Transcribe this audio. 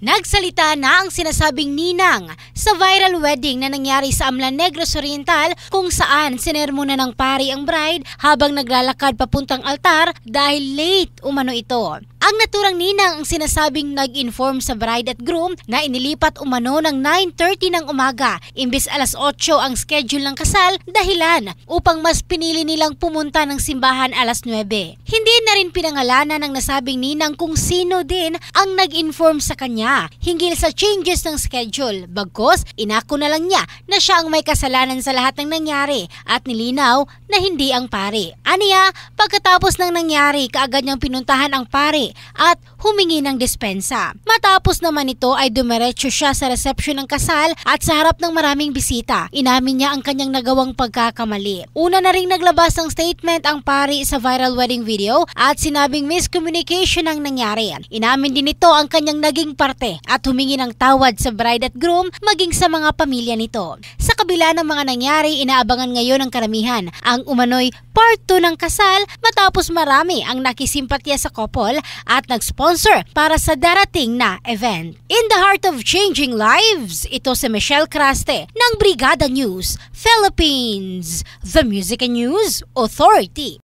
Nagsalita na ang sinasabing ninang sa viral wedding na nangyari sa Amlan Negros Oriental kung saan sinermona ng pari ang bride habang naglalakad papuntang altar dahil late umano ito. Ang naturang ninang ang sinasabing nag-inform sa bride at groom na inilipat umano ng 9:30 ng umaga imbis alas 8 ang schedule ng kasal dahilan upang mas pinili nilang pumunta ng simbahan alas 9. Hindi na rin pinangalanan ng nasabing ninang kung sino din ang nag-inform sa kanya hinggil sa changes ng schedule. Bagkus, inako na lang niya na siya ang may kasalanan sa lahat ng nangyari at nilinaw na hindi ang pari. Aniya, pagkatapos ng nangyari, kaagad niyang pinuntahan ang pari at humingi ng dispensa. Matapos naman ito ay dumiretso siya sa resepsyon ng kasal at sa harap ng maraming bisita. Inamin niya ang kanyang nagawang pagkakamali. Una na ring naglabas ng statement ang pari sa viral wedding video at sinabing miscommunication ang nangyari. Inamin din ito ang kanyang naging parte at humingi ng tawad sa bride at groom maging sa mga pamilya nito. Sa kabila ng mga nangyari, inaabangan ngayon ng karamihan ang umano'y part 2 ng kasal matapos marami ang nakisimpatya sa couple at nag-sponsor para sa darating na event. In the heart of changing lives, ito si Michelle Craste ng Brigada News Philippines, the Music and News Authority.